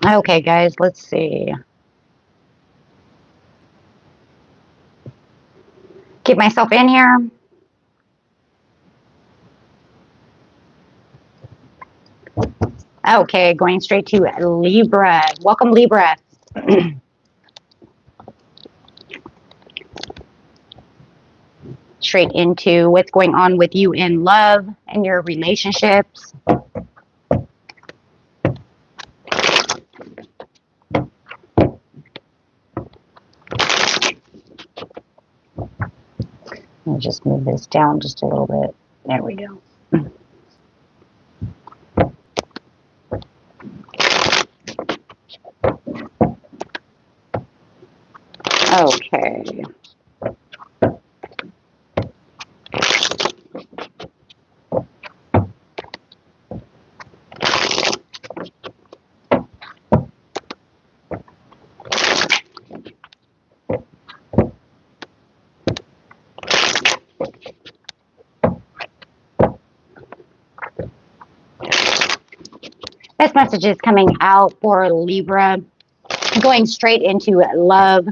Okay, guys, let's see. Keep myself in here. Okay, going straight to Libra. Welcome, Libra. Straight into what's going on with you in love and your relationships. Let me just move this down just a little bit. There we go. Okay. This message is coming out for Libra, going straight into love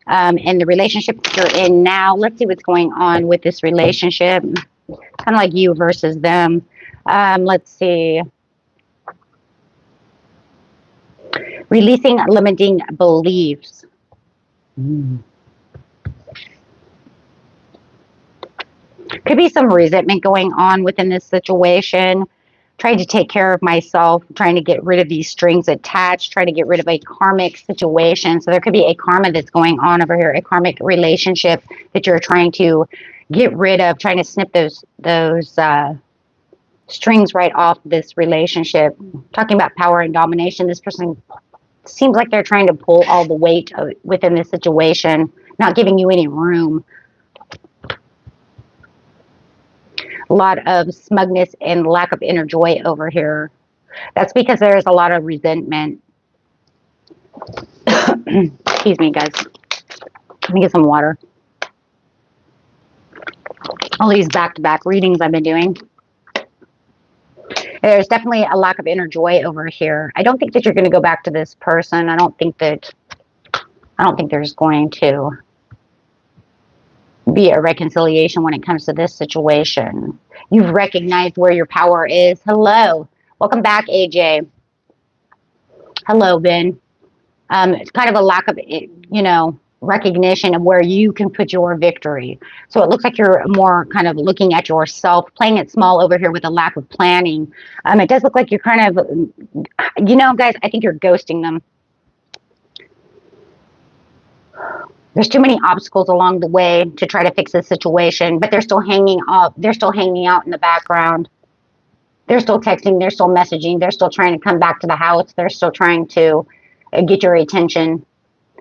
and the relationship you're in now. Let's see what's going on with this relationship. Kind of like you versus them. Let's see. Releasing limiting beliefs. Could be some resentment going on within this situation. Trying to take care of myself, trying to get rid of these strings attached, trying to get rid of a karmic situation. So there could be a karma that's going on over here, a karmic relationship that you're trying to get rid of, trying to snip those strings right off this relationship. Talking about power and domination, this person seems like they're trying to pull all the weight within this situation, not giving you any room. A lot of smugness and lack of inner joy over here. That's because there's a lot of resentment. Excuse me, guys. Let me get some water. All these back-to-back readings I've been doing. There's definitely a lack of inner joy over here. I don't think that you're going to go back to this person. I don't think there's going to be a reconciliation when it comes to this situation. You've recognized where your power is. Hello. Welcome back, AJ. Hello, Ben. It's kind of a lack of, recognition of where you can put your victory. So it looks like you're more kind of looking at yourself, playing it small over here with a lack of planning. It does look like you're kind of, guys, I think you're ghosting them. There's too many obstacles along the way to try to fix this situation, but they're still hanging up. They're still hanging out in the background. They're still texting. They're still messaging. They're still trying to come back to the house. They're still trying to get your attention.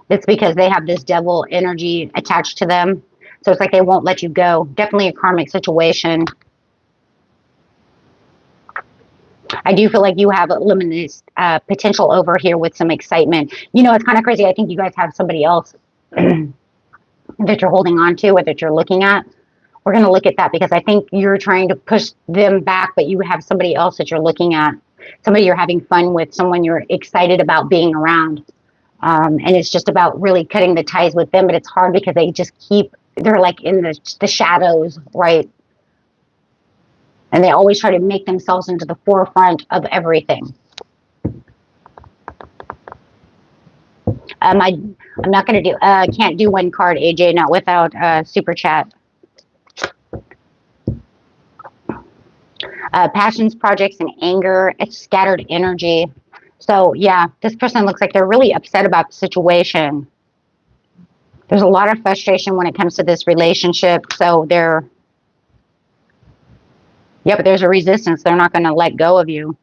It's because they have this devil energy attached to them. So it's like they won't let you go. Definitely a karmic situation. I do feel like you have limitless potential over here with some excitement. It's kind of crazy. I think you guys have somebody else that you're holding on to or that you're looking at. We're going to look at that because I think you're trying to push them back, but you have somebody else that you're looking at, somebody you're having fun with, someone you're excited about being around. And it's just about really cutting the ties with them, but it's hard because they're like in the shadows, right? And they always try to make themselves into the forefront of everything. I'm not going to do, can't do one card, AJ, not without super chat. Passions, projects, and anger, it's scattered energy. So yeah, this person looks like they're really upset about the situation. There's a lot of frustration when it comes to this relationship. So but there's a resistance. They're not going to let go of you.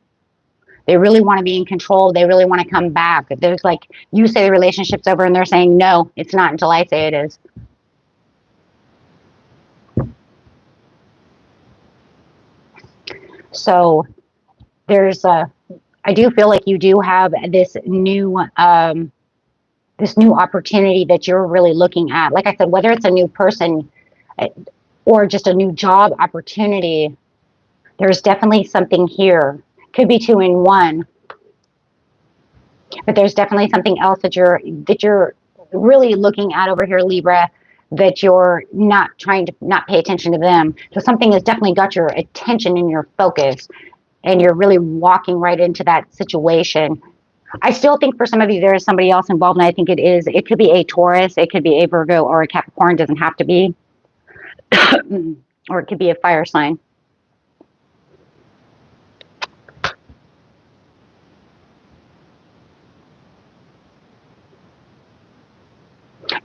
They really want to be in control. They really want to come back. There's like, you say the relationship's over and they're saying, no, it's not until I say it is. So there's I do feel like you do have this new opportunity that you're really looking at. Like I said, whether it's a new person or just a new job opportunity, there's definitely something here. Could be two in one. But there's definitely something else that you're really looking at over here, Libra, that you're not trying to not pay attention to them. So something has definitely got your attention and your focus, and you're really walking right into that situation. I still think for some of you there is somebody else involved, and I think it could be a Taurus, it could be a Virgo, or a Capricorn. Doesn't have to be. Or it could be a fire sign.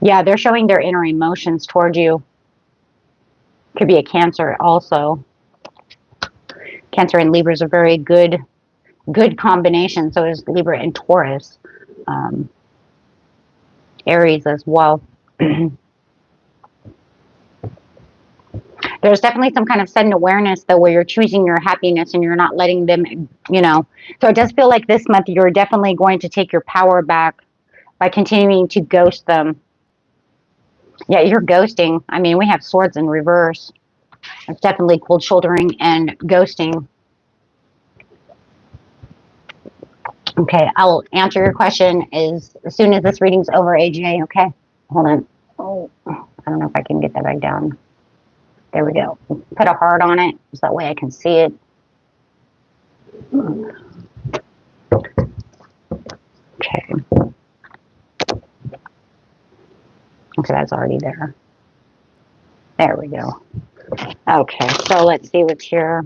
Yeah, they're showing their inner emotions toward you. Could be a Cancer also. Cancer and Libra is a very good combination. So is Libra and Taurus. Aries as well. There's definitely some kind of sudden awareness, though, where you're choosing your happiness and you're not letting them, So it does feel like this month you're definitely going to take your power back by continuing to ghost them. Yeah, you're ghosting. I mean, we have swords in reverse. It's definitely cold shouldering and ghosting. Okay, I'll answer your question as soon as this reading's over, AJ, okay? Hold on. Oh, I don't know if I can get that back down. There we go. Put a heart on it so that way I can see it. Okay. Okay, that's already there. There we go. Okay, so let's see what's here.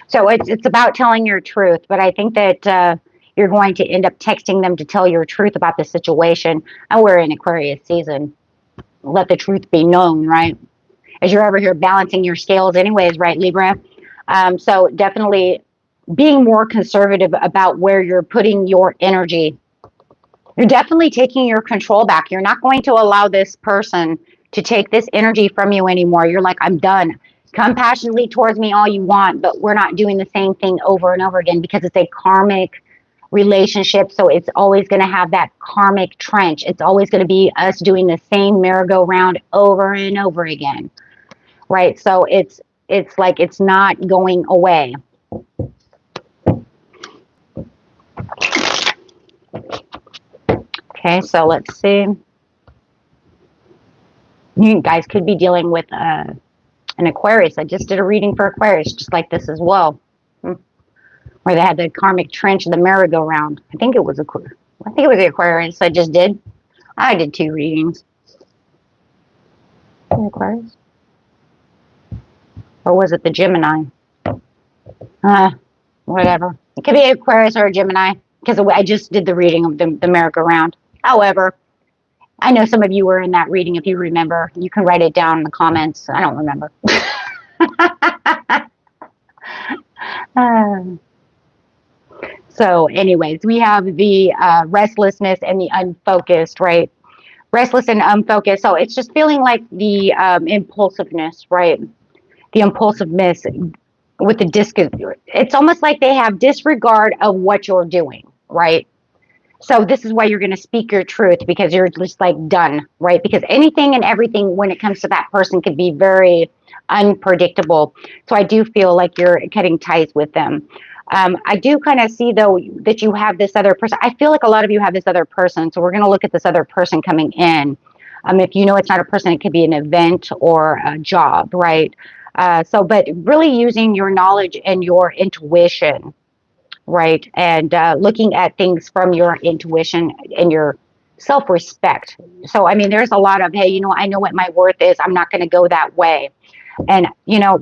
So it's about telling your truth, but I think that you're going to end up texting them to tell your truth about the situation. And we're in Aquarius season. Let the truth be known, right? As you're over here balancing your scales anyways, right, Libra? So definitely being more conservative about where you're putting your energy. You're definitely taking your control back. You're not going to allow this person to take this energy from you anymore. You're like, I'm done. Come passionately towards me all you want, but we're not doing the same thing over and over again because it's a karmic relationship. So it's always going to have that karmic trench. It's always going to be us doing the same merry-go-round over and over again. Right? So it's like it's not going away. Okay, so let's see. You guys could be dealing with an Aquarius. I just did a reading for Aquarius, just like this as well, where they had the karmic trench of the merry-go-round. I think it was the Aquarius I just did. I did 2 readings. Aquarius, or was it the Gemini? Whatever. It could be Aquarius or a Gemini because I just did the reading of the merry-go-round. However, I know some of you were in that reading. If you remember, you can write it down in the comments. I don't remember. So anyways, we have the restlessness and the unfocused, right? Restless and unfocused. So it's just feeling like the impulsiveness, right? The impulsiveness with the it's almost like they have disregard of what you're doing, right? So this is why you're going to speak your truth, because you're just like done, right? Because anything and everything when it comes to that person could be very unpredictable. So I do feel like you're cutting ties with them. I do kind of see, though, that you have this other person. I feel like a lot of you have this other person. So we're going to look at this other person coming in. If you know it's not a person, it could be an event or a job, right? But really using your knowledge and your intuition, right? And looking at things from your intuition and your self-respect. So, I mean, there's a lot of, hey, I know what my worth is. I'm not going to go that way. And,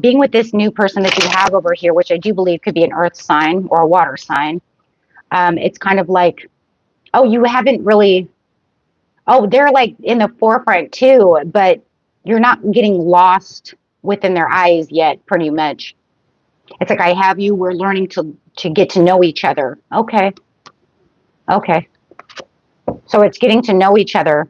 being with this new person that you have over here, which I do believe could be an earth sign or a water sign, it's kind of like, oh, you haven't really, oh, they're like in the forefront too, but you're not getting lost within their eyes yet, pretty much. It's like, I have you, we're learning to get to know each other. Okay. So it's getting to know each other.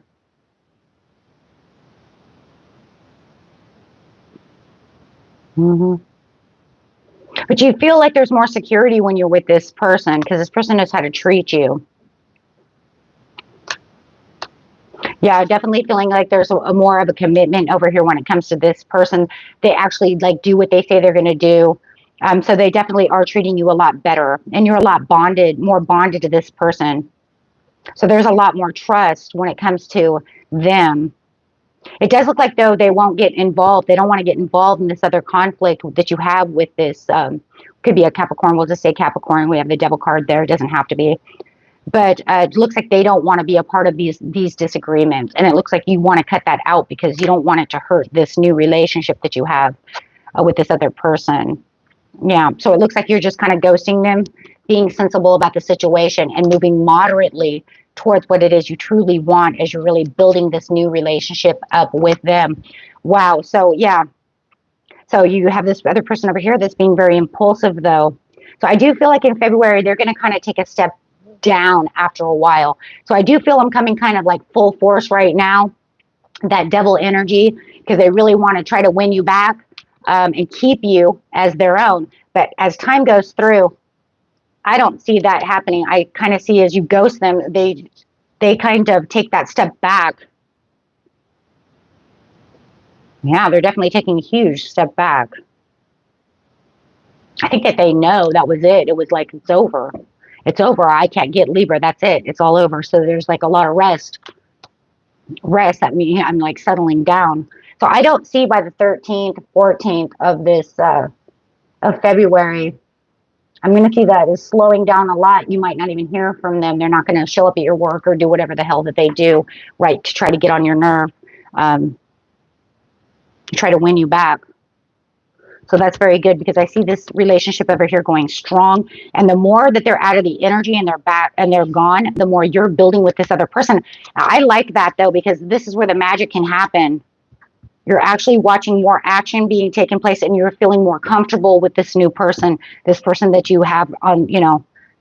But you feel like there's more security when you're with this person, because this person knows how to treat you. Yeah, definitely feeling like there's a more of a commitment over here when it comes to this person. They actually like do what they say they're going to do. So they definitely are treating you a lot better, and you're a lot more bonded to this person. So there's a lot more trust when it comes to them. It does look like, though, they won't get involved. They don't want to get involved in this other conflict that you have with this. Could be a Capricorn. We'll just say Capricorn. We have the devil card there. It doesn't have to be. But it looks like they don't want to be a part of these disagreements. And it looks like you want to cut that out because you don't want it to hurt this new relationship that you have with this other person. Yeah. So it looks like you're just kind of ghosting them, being sensible about the situation, and moving moderately towards what it is you truly want as you're really building this new relationship up with them. Wow. So, yeah. So you have this other person over here that's being very impulsive, though. So I do feel like in February, they're going to kind of take a step down after a while. So I do feel I'm coming kind of like full force right now, that devil energy, because they really want to try to win you back and keep you as their own. But as time goes through, I don't see that happening. I kind of see as you ghost them, they kind of take that step back. Yeah, they're definitely taking a huge step back. I think that they know that was it. It was like, it's over. It's over. I can't get Libra. That's it. It's all over. So there's like a lot of rest. That means I'm like settling down. So I don't see by the 13th, 14th of this, of February, I'm going to see that is slowing down a lot. You might not even hear from them. They're not going to show up at your work or do whatever the hell that they do, right, to try to get on your nerve, try to win you back. So that's very good, because I see this relationship over here going strong. And the more that they're out of the energy and they're back and they're gone, the more you're building with this other person. I like that, though, because this is where the magic can happen. You're actually watching more action being taken place, and you're feeling more comfortable with this new person, this person that you have on,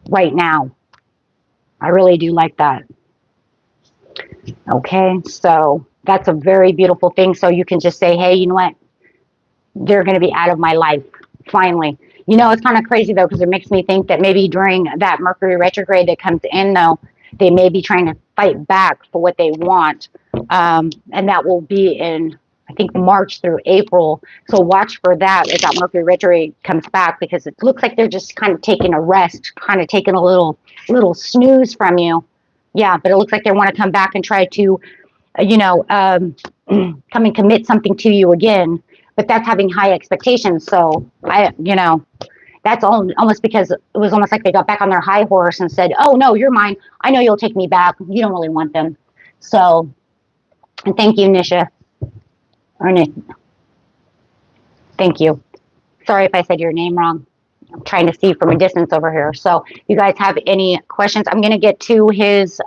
right now. I really do like that. Okay, so that's a very beautiful thing. So you can just say, hey, you know what? They're going to be out of my life, finally. It's kind of crazy, though, because it makes me think that maybe during that Mercury retrograde that comes in, though, they may be trying to fight back for what they want. And that will be in, I think, March through April. So watch for that as that Mercury retrograde comes back, because it looks like they're just kind of taking a rest, kind of taking a little snooze from you. Yeah, but it looks like they want to come back and try to, come and commit something to you again. But that's having high expectations. So that's almost because it was almost like they got back on their high horse and said, oh, no, you're mine. I know you'll take me back. You don't really want them. So, and thank you, Nisha. Or Nick. Thank you. Sorry if I said your name wrong. I'm trying to see from a distance over here. So you guys have any questions? I'm going to get to his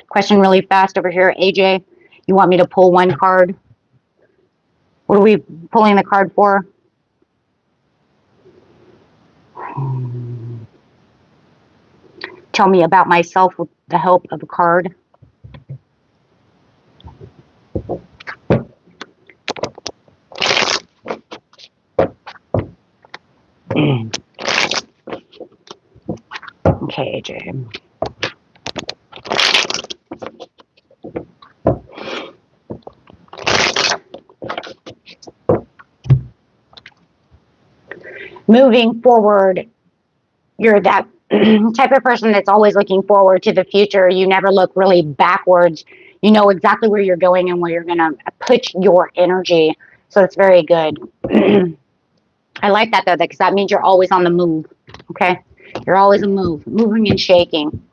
question really fast over here. AJ, you want me to pull one card? What are we pulling the card for? Tell me about myself with the help of a card. Okay, AJ. Moving forward, you're that type of person that's always looking forward to the future. You never look really backwards. You know exactly where you're going and where you're going to put your energy. So it's very good. I like that, though, because that means you're always on the move. Okay? You're always moving and shaking.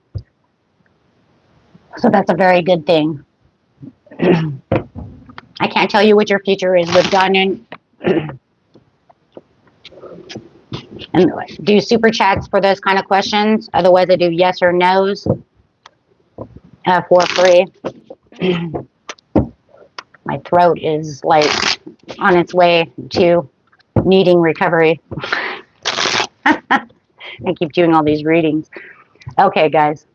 So that's a very good thing. I can't tell you what your future is with Dani. And do super chats for those kind of questions. Otherwise, I do yes or no's for free. My throat is like on its way to needing recovery. I keep doing all these readings. Okay, guys.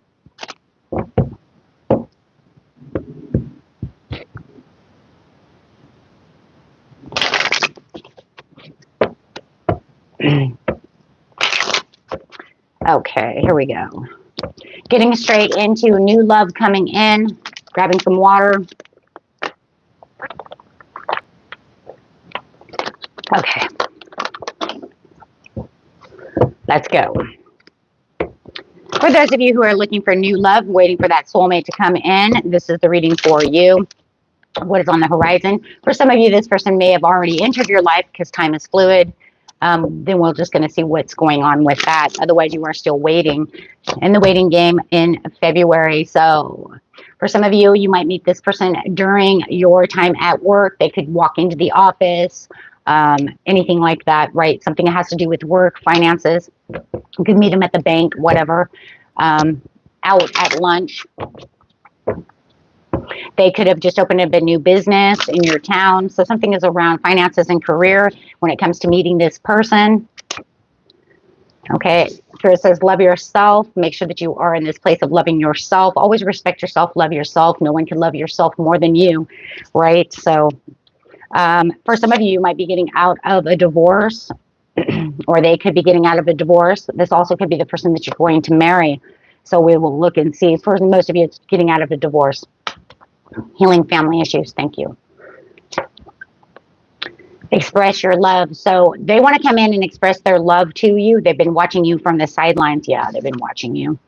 Okay, here we go. Getting straight into new love coming in. Grabbing some water. Okay. Let's go. For those of you who are looking for new love, waiting for that soulmate to come in, this is the reading for you. What is on the horizon? For some of you, this person may have already entered your life because time is fluid. Then we're just going to see what's going on with that. Otherwise, you are still waiting in the waiting game in February. So for some of you, you might meet this person during your time at work. They could walk into the office, anything like that, right? Something that has to do with work, finances. You could meet them at the bank, whatever, out at lunch. They could have just opened up a new business in your town. So something is around finances and career when it comes to meeting this person. Okay, so it says love yourself. Make sure that you are in this place of loving yourself. Always respect yourself, love yourself. No one can love yourself more than you, right? So for some of you, you might be getting out of a divorce, or they could be getting out of a divorce. This also could be the person that you're going to marry. So we will look and see. For most of you, it's getting out of a divorce. Healing family issues. Thank you. Express your love. So they want to come in and express their love to you. They've been watching you from the sidelines. Yeah, they've been watching you.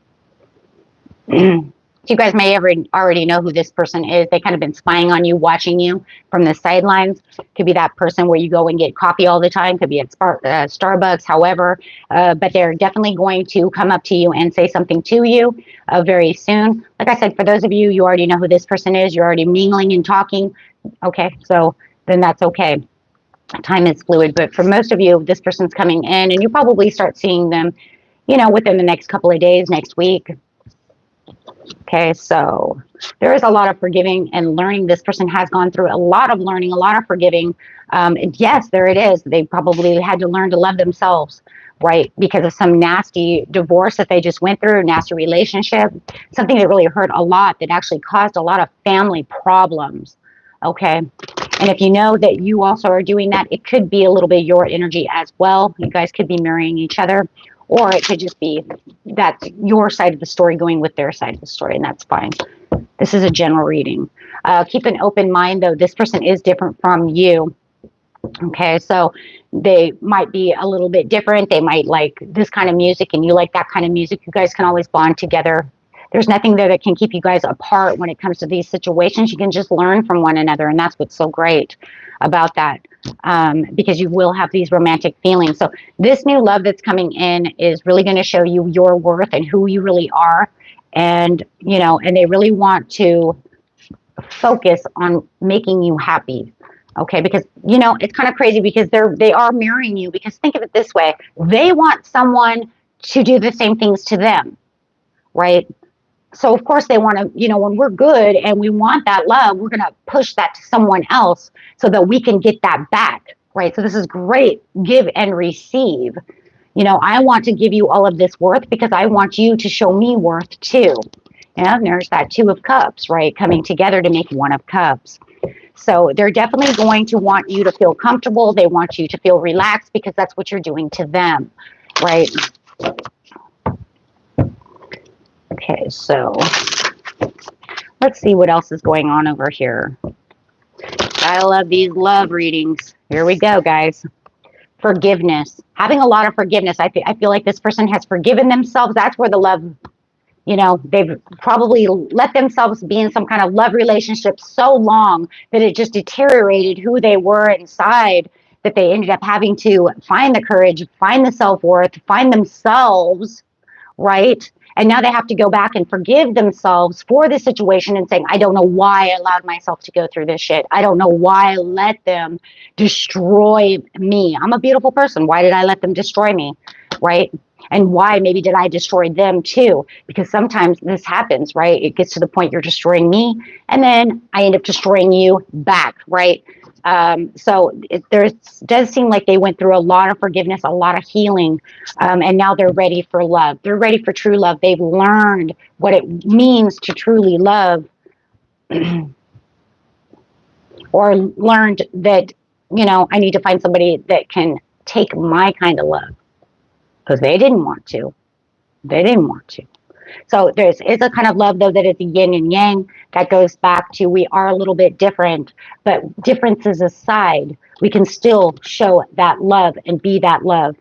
You guys may already know who this person is. They kind of been spying on you, watching you from the sidelines. Could be that person where you go and get coffee all the time. Could be at Starbucks, however. But they're definitely going to come up to you and say something to you very soon. Like I said, for those of you, you already know who this person is. You're already mingling and talking. Okay, so then that's okay. Time is fluid. But for most of you, this person's coming in, and you probably start seeing them, within the next couple of days, next week. Okay, so there is a lot of forgiving and learning. This person has gone through a lot of learning, a lot of forgiving. And yes, there it is. They probably had to learn to love themselves, right? Because of some nasty divorce that they just went through, nasty relationship, something that really hurt a lot, that actually caused a lot of family problems. Okay. And if you know that you also are doing that, it could be a little bit your energy as well. You guys could be marrying each other. Or it could just be that's your side of the story going with their side of the story, and that's fine. This is a general reading. Keep an open mind, though. This person is different from you. Okay, so they might be a little bit different. They might like this kind of music, and you like that kind of music. You guys can always bond together. There's nothing there that can keep you guys apart when it comes to these situations. You can just learn from one another, and that's what's so great about that. Because you will have these romantic feelings. So this new love that's coming in is really going to show you your worth and who you really are. And, and they really want to focus on making you happy. Okay. Because, it's kind of crazy because they are mirroring you, because think of it this way. They want someone to do the same things to them. Right. So, of course, they want to, when we're good and we want that love, we're going to push that to someone else so that we can get that back, right? So this is great, give and receive. I want to give you all of this worth because I want you to show me worth too. And there's that Two of Cups, right? Coming together to make One of Cups. So they're definitely going to want you to feel comfortable. They want you to feel relaxed because that's what you're doing to them, right? Okay, so let's see what else is going on over here. I love these love readings. Here we go, guys. Forgiveness. Having a lot of forgiveness. I feel like this person has forgiven themselves. That's where the love, they've probably let themselves be in some kind of love relationship so long that it just deteriorated who they were inside, that they ended up having to find the courage, find the self-worth, find themselves, right? And now they have to go back and forgive themselves for the situation and saying, I don't know why I allowed myself to go through this shit. I don't know why I let them destroy me. I'm a beautiful person. Why did I let them destroy me? Right? And why maybe did I destroy them too? Because sometimes this happens, right? It gets to the point you're destroying me and then I end up destroying you back, right? So there does seem like they went through a lot of forgiveness, a lot of healing, and now they're ready for love. They're ready for true love. They've learned what it means to truly love, or learned that, I need to find somebody that can take my kind of love, because they didn't want to. They didn't want to. So there's a kind of love, though, that is a yin and yang, that goes back to we are a little bit different, but differences aside, we can still show that love and be that love.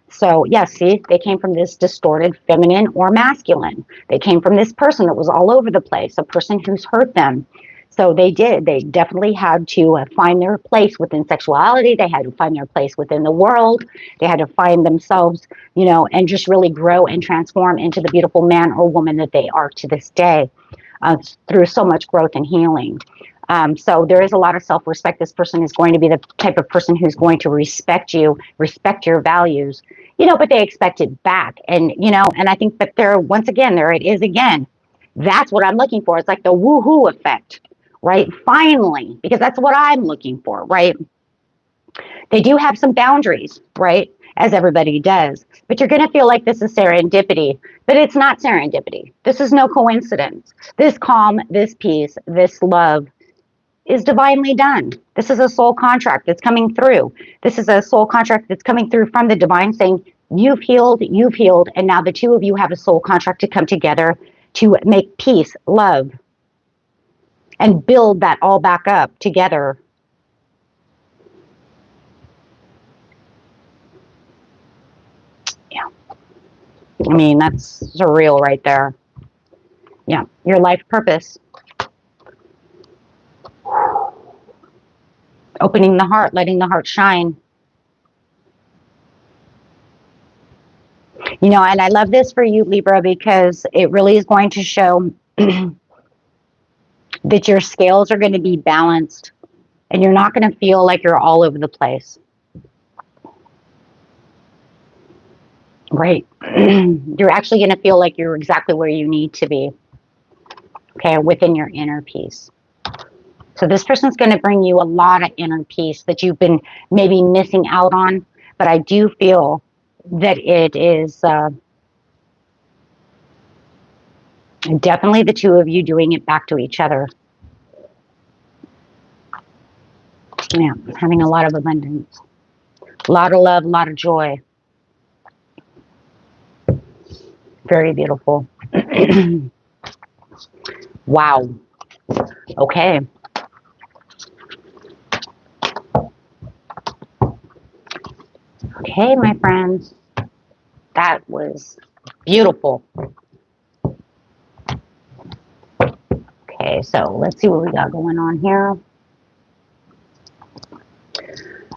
So yes, see, they came from this distorted feminine or masculine. They came from this person that was all over the place, a person who's hurt them. So they definitely had to find their place within sexuality. They had to find their place within the world. They had to find themselves, and just really grow and transform into the beautiful man or woman that they are to this day, through so much growth and healing. So there is a lot of self-respect. This person is going to be the type of person who's going to respect you, respect your values, but they expect it back. And, and I think that once again, there it is again. That's what I'm looking for. It's like the woohoo effect, right? Finally, because that's what I'm looking for, right? They do have some boundaries, right? As everybody does, but you're going to feel like this is serendipity, but it's not serendipity. This is no coincidence. This calm, this peace, this love is divinely done. This is a soul contract that's coming through. This is a soul contract that's coming through from the divine saying, you've healed, and now the two of you have a soul contract to come together to make peace, love, and build that all back up together. Yeah. I mean, that's surreal right there. Yeah. Your life purpose. Opening the heart, letting the heart shine. And I love this for you, Libra, because it really is going to show that your scales are going to be balanced and you're not going to feel like you're all over the place. Right. You're actually going to feel like you're exactly where you need to be. Okay, within your inner peace. So this person's going to bring you a lot of inner peace that you've been maybe missing out on. But I do feel that it is definitely the two of you doing it back to each other. Yeah, having a lot of abundance. A lot of love, a lot of joy. Very beautiful. Wow. Okay. Okay, my friends. That was beautiful. Okay, so let's see what we got going on here.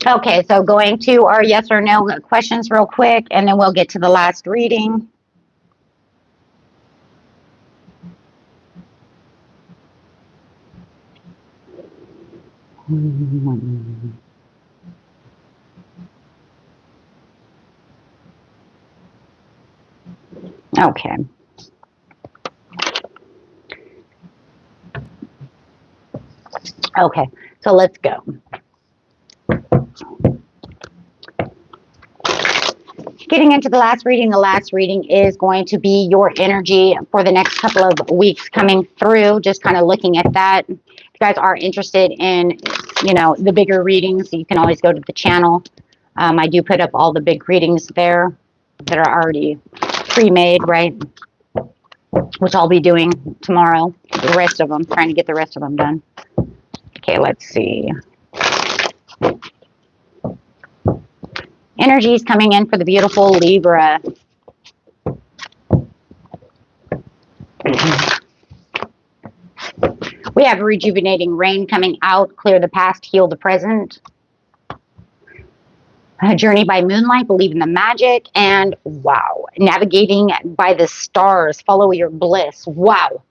Okay, so going to our yes or no questions real quick, and then we'll get to the last reading. Okay. Okay, so let's go. Getting into the last reading is going to be your energy for the next couple of weeks coming through, just kind of looking at that. If you guys are interested in, the bigger readings, you can always go to the channel. I do put up all the big readings there that are already pre-made, right? Which I'll be doing tomorrow, the rest of them, trying to get the rest of them done. Okay, let's see. Energy is coming in for the beautiful Libra. We have rejuvenating rain coming out, clear the past, heal the present. A journey by moonlight, believe in the magic, and wow, navigating by the stars, follow your bliss. Wow.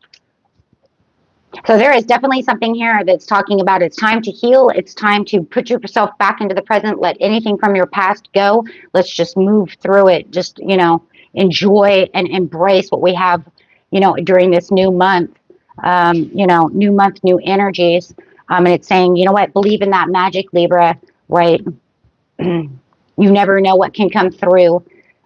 So there is definitely something here that's talking about it's time to heal. It's time to put yourself back into the present. Let anything from your past go. Let's just move through it. Just, enjoy and embrace what we have, during this new month. New month, new energies. And it's saying, you know what, believe in that magic, Libra, right? You never know what can come through.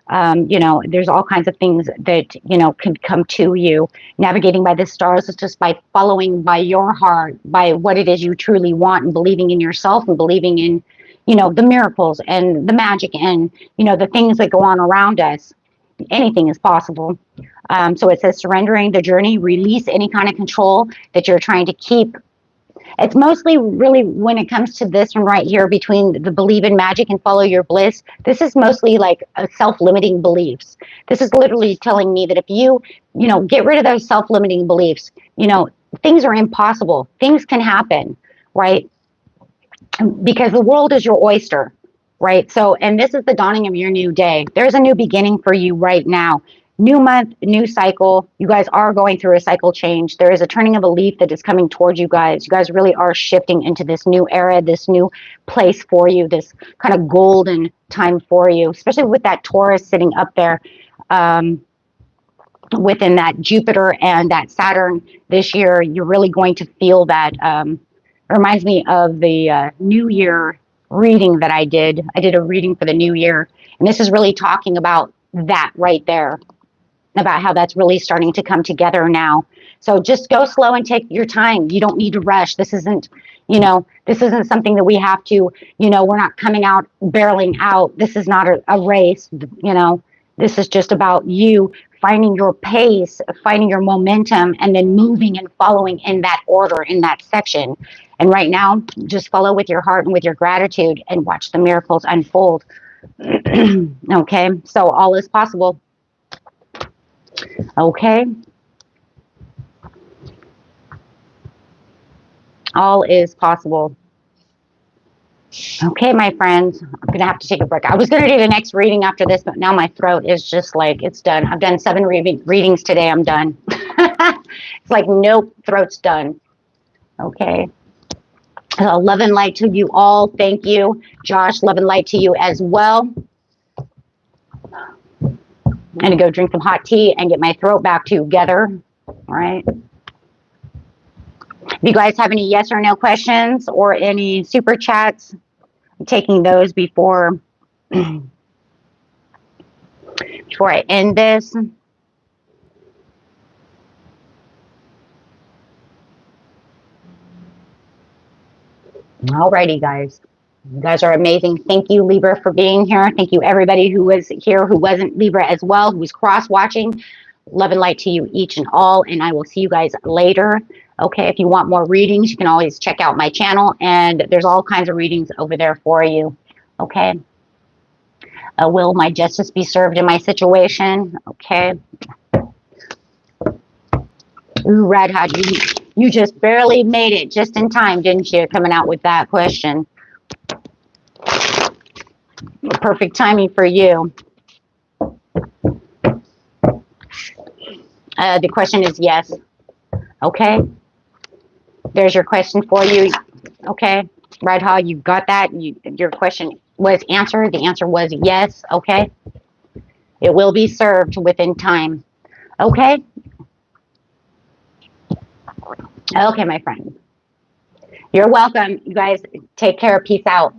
There's all kinds of things that, can come to you. Navigating by the stars is just by following by your heart, by what it is you truly want, and believing in yourself and believing in, the miracles and the magic and, the things that go on around us. Anything is possible. So it says surrendering the journey, release any kind of control that you're trying to keep It's mostly really when it comes to this one right here between the believe in magic and follow your bliss. This is mostly like a self-limiting beliefs. This is literally telling me that if you know, get rid of those self-limiting beliefs, you know, things are impossible. Things can happen, right? Because the world is your oyster, right? So, and this is the dawning of your new day. There's a new beginning for you right now. New month, new cycle. You guys are going through a cycle change. There is a turning of a leaf that is coming towards you guys. You guys really are shifting into this new era, this new place for you, this kind of golden time for you, especially with that Taurus sitting up there. Within that Jupiter and that Saturn this year, you're really going to feel that. It reminds me of the New Year reading that I did. I did a reading for the New Year, and this is really talking about that right there, about how that's really starting to come together now. So just go slow and take your time. You don't need to rush. This isn't, you know, this isn't something that we have to, you know, we're not coming out, barreling out. This is not a race, you know. This is just about you finding your pace, finding your momentum, and then moving and following in that order, in that section. And right now, just follow with your heart and with your gratitude and watch the miracles unfold. Okay, so all is possible. Okay. All is possible. Okay, my friends, I'm going to have to take a break. I was going to do the next reading after this, but now my throat is just like, it's done. I've done 7 readings today. I'm done. It's like, nope, throat's done. Okay. Love and light to you all. Thank you. Josh, love and light to you as well. I'm going to go drink some hot tea and get my throat back together. All right. If you guys have any yes or no questions or any super chats, I'm taking those before I end this. Alrighty, guys. You guys are amazing. Thank you, Libra, for being here. Thank you, everybody who was here who wasn't Libra as well, who was cross-watching. Love and light to you each and all, and I will see you guys later. Okay, if you want more readings, you can always check out my channel, and there's all kinds of readings over there for you. Okay. Will my justice be served in my situation? Okay. Ooh, Red Hot, you just barely made it just in time, didn't you? Coming out with that question. Perfect timing for you. The question is yes. Okay. There's your question for you. Okay. Red Hot, you got that? Your question was answered. The answer was yes. Okay. It will be served within time. Okay. Okay, my friend. You're welcome. You guys take care. Peace out.